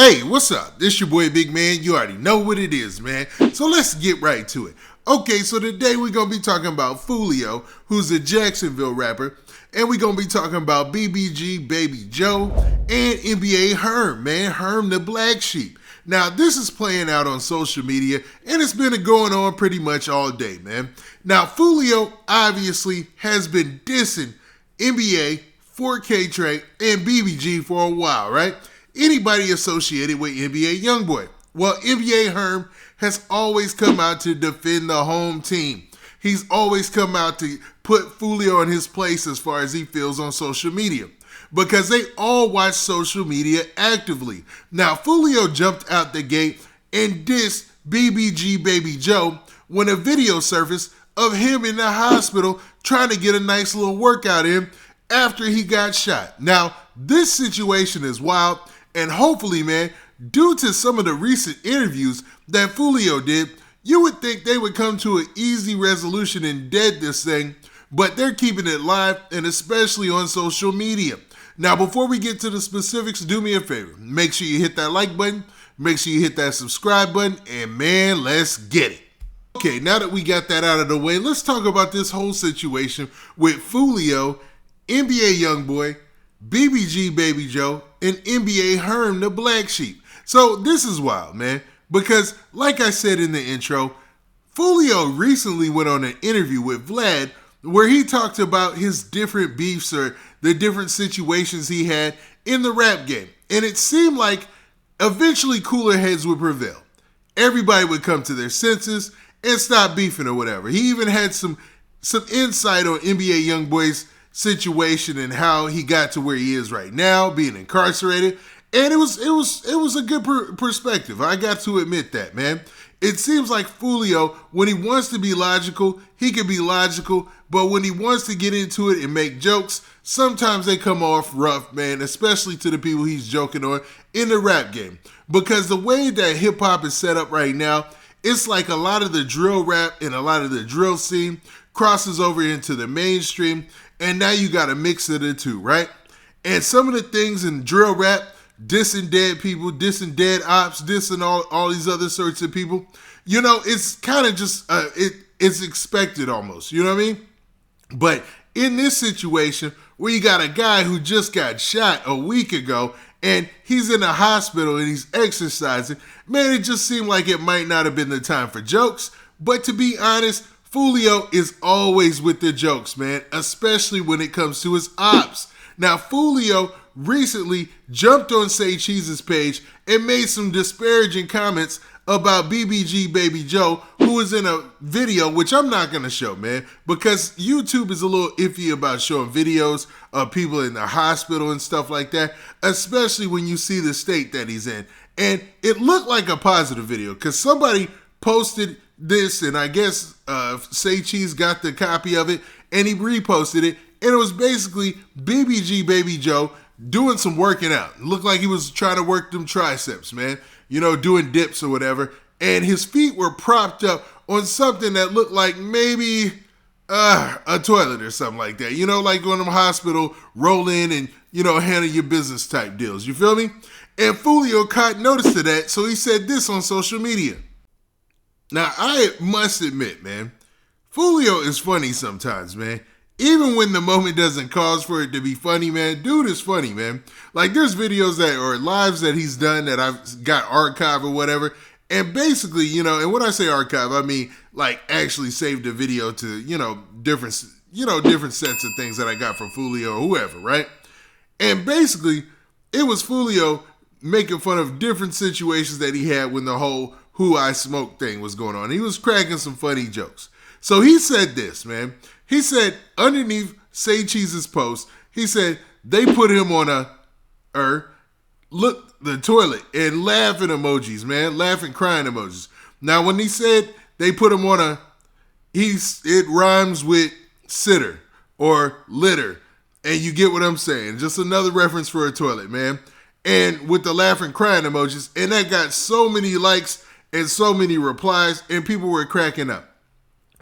Hey, what's up? This your boy Big Man. You already know what it is, man. So let's get right to it. Okay, so today we're going to be talking about Foolio, who's a Jacksonville rapper. And we're going to be talking about BBG, Baby Joe, and NBA Herm, man. Herm the Black Sheep. Now, this is playing out on social media, and it's been going on pretty much all day, man. Now, Foolio obviously has been dissing NBA, 4K Trey, and BBG for a while, right? Anybody associated with NBA Youngboy. Well, NBA Herm has always come out to defend the home team. He's always come out to put Foolio in his place as far as he feels on social media, because they all watch social media actively. Now, Foolio jumped out the gate and dissed BBG Baby Joe when a video surfaced of him in the hospital trying to get a nice little workout in after he got shot. Now, this situation is wild, and hopefully, man, due to some of the recent interviews that Foolio did, you would think they would come to an easy resolution and dead this thing, but they're keeping it live, and especially on social media. Now, before we get to the specifics, do me a favor. Make sure you hit that like button, make sure you hit that subscribe button, and man, let's get it. Okay, now that we got that out of the way, let's talk about this whole situation with Foolio, NBA Youngboy, BBG Baby Joe, and NBA Herm the Black Sheep. So this is wild, man, because like I said in the intro, Foolio recently went on an interview with Vlad where he talked about his different beefs or the different situations he had in the rap game. And it seemed like eventually cooler heads would prevail. Everybody would come to their senses and stop beefing or whatever. He even had some insight on NBA Youngboy's situation and how he got to where he is right now, being incarcerated. And it was a good perspective. I got to admit that, man. It seems like Foolio, when he wants to be logical, he can be logical, but when he wants to get into it and make jokes, sometimes they come off rough, man, especially to the people he's joking on in the rap game. Because the way that hip-hop is set up right now, it's like a lot of the drill rap and a lot of the drill scene crosses over into the mainstream, and now you got a mix of the two, right? And some of the things in drill rap, dissing dead people, dissing dead ops, dissing all these other sorts of people, you know, it's kind of just, it's expected almost, you know what I mean? But in this situation, where you got a guy who just got shot a week ago, and he's in a hospital and he's exercising, man, it just seemed like it might not have been the time for jokes. But to be honest, Foolio is always with the jokes, man, especially when it comes to his ops. Now, Foolio recently jumped on Say Cheese's page and made some disparaging comments about BBG Baby Joe, who was in a video, which I'm not going to show, man, because YouTube is a little iffy about showing videos of people in the hospital and stuff like that, especially when you see the state that he's in. And it looked like a positive video because somebody posted this, and I guess Say Cheese got the copy of it, and he reposted it, and it was basically BBG Baby Joe doing some working out. It looked like he was trying to work them triceps, man, you know, doing dips or whatever, and his feet were propped up on something that looked like maybe a toilet or something like that, you know, like on them hospital roll in and, you know, handle your business type deals, you feel me? And Foolio caught notice of that, so he said this on social media. Now, I must admit, man, Foolio is funny sometimes, man. Even when the moment doesn't cause for it to be funny, man, dude is funny, man. Like, there's videos that, or lives that he's done that I've got archived or whatever. And basically, you know, and when I say archive, I mean, like, actually saved the video to, different sets of things that I got from Foolio or whoever, right? And basically, it was Foolio making fun of different situations that he had when the whole Who I Smoke thing was going on. He was cracking some funny jokes. So he said this, man. He said, underneath Say Cheese's post, he said, they put him on the toilet, and laughing emojis, man. Laughing, crying emojis. Now, when he said they put him on it rhymes with sitter or litter. And you get what I'm saying. Just another reference for a toilet, man. And with the laughing, crying emojis. And that got so many likes and so many replies, and people were cracking up.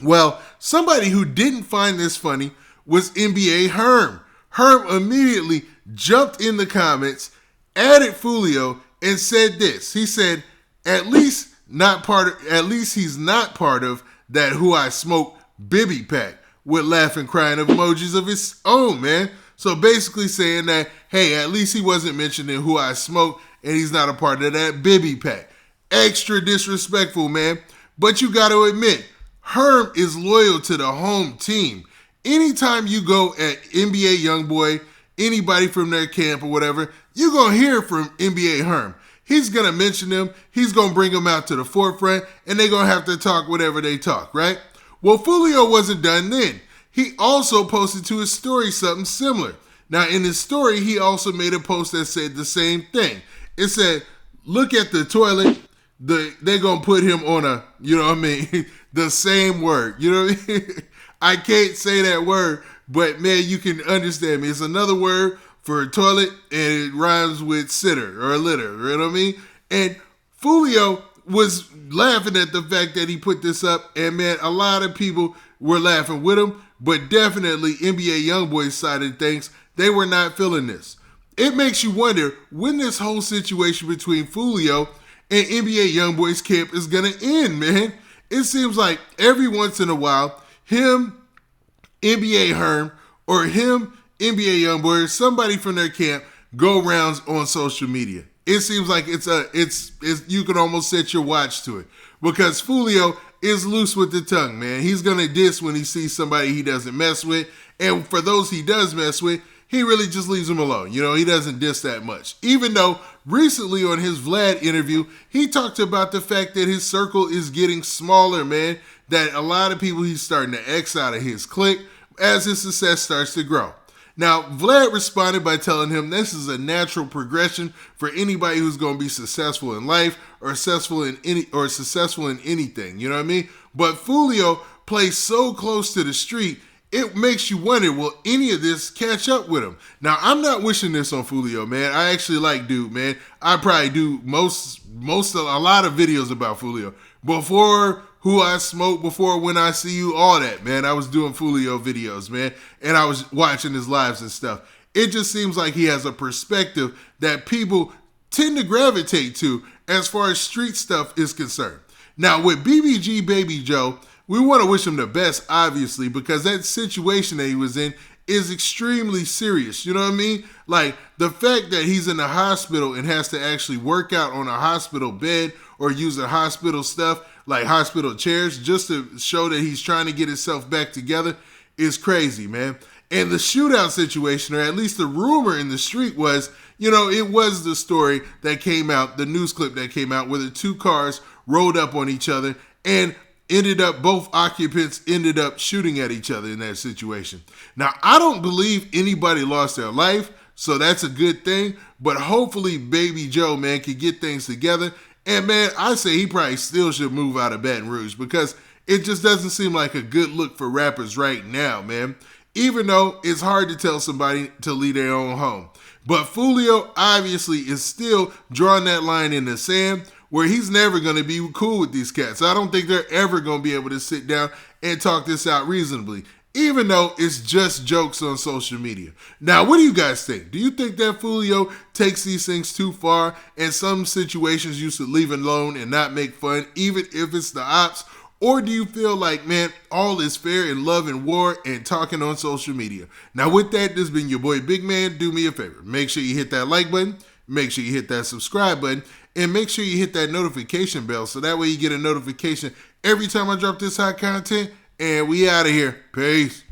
Well, somebody who didn't find this funny was NBA Herm. Herm immediately jumped in the comments, added Foolio, and said this. He said, at least he's not part of that Who I Smoke Bibby pack, with laughing crying emojis of his own, man. So basically saying that, hey, at least he wasn't mentioning Who I Smoke and he's not a part of that Bibby pack. Extra disrespectful, man. But you got to admit, Herm is loyal to the home team. Anytime you go at NBA Youngboy, anybody from their camp or whatever, you're going to hear from NBA Herm. He's going to mention them. He's going to bring them out to the forefront, and they're going to have to talk whatever they talk, right? Well, Foolio wasn't done then. He also posted to his story something similar. Now, in his story, he also made a post that said the same thing. It said, look at the toilet. They're going to put him on a, you know what I mean, the same word. You know what I mean? I can't say that word, but man, you can understand me. It's another word for toilet, and it rhymes with sitter or litter. You know what I mean? And Foolio was laughing at the fact that he put this up, and man, a lot of people were laughing with him, but definitely NBA Youngboy's side of things, they were not feeling this. It makes you wonder when this whole situation between Foolio and NBA Youngboy's camp is going to end, man. It seems like every once in a while, him, NBA Herm, or him, NBA Youngboy, or somebody from their camp go rounds on social media. It seems like it's you can almost set your watch to it, because Foolio is loose with the tongue, man. He's gonna diss when he sees somebody he doesn't mess with, and for those he does mess with, he really just leaves them alone. You know, he doesn't diss that much. Even though recently on his Vlad interview, he talked about the fact that his circle is getting smaller, man. That a lot of people he's starting to X out of his clique as his success starts to grow. Now, Vlad responded by telling him this is a natural progression for anybody who's going to be successful in life or successful in anything. You know what I mean? But Foolio plays so close to the street, it makes you wonder, will any of this catch up with him? Now, I'm not wishing this on Foolio, man. I actually like dude, man. I probably do a lot of videos about Foolio. Before Who I Smoke, before When I See You, all that, man. I was doing Foolio videos, man. And I was watching his lives and stuff. It just seems like he has a perspective that people tend to gravitate to as far as street stuff is concerned. Now, with BBG Baby Joe, we want to wish him the best, obviously, because that situation that he was in is extremely serious. You know what I mean? Like, the fact that he's in the hospital and has to actually work out on a hospital bed or use a hospital stuff, like hospital chairs, just to show that he's trying to get himself back together is crazy, man. And the shootout situation, or at least the rumor in the street was, you know, it was the story that came out, the news clip that came out where the two cars rolled up on each other and both occupants ended up shooting at each other in that situation. Now, I don't believe anybody lost their life, so that's a good thing. But hopefully Baby Joe, man, can get things together. And man, I say he probably still should move out of Baton Rouge, because it just doesn't seem like a good look for rappers right now, man. Even though it's hard to tell somebody to leave their own home. But Foolio obviously is still drawing that line in the sand where he's never going to be cool with these cats. I don't think they're ever going to be able to sit down and talk this out reasonably, even though it's just jokes on social media. Now, what do you guys think? Do you think that Foolio takes these things too far, and some situations you should leave alone and not make fun, even if it's the ops? Or do you feel like, man, all is fair in love and war and talking on social media? Now, with that, this has been your boy Big Man. Do me a favor. Make sure you hit that like button. Make sure you hit that subscribe button. And make sure you hit that notification bell so that way you get a notification every time I drop this hot content. And we out of here. Peace.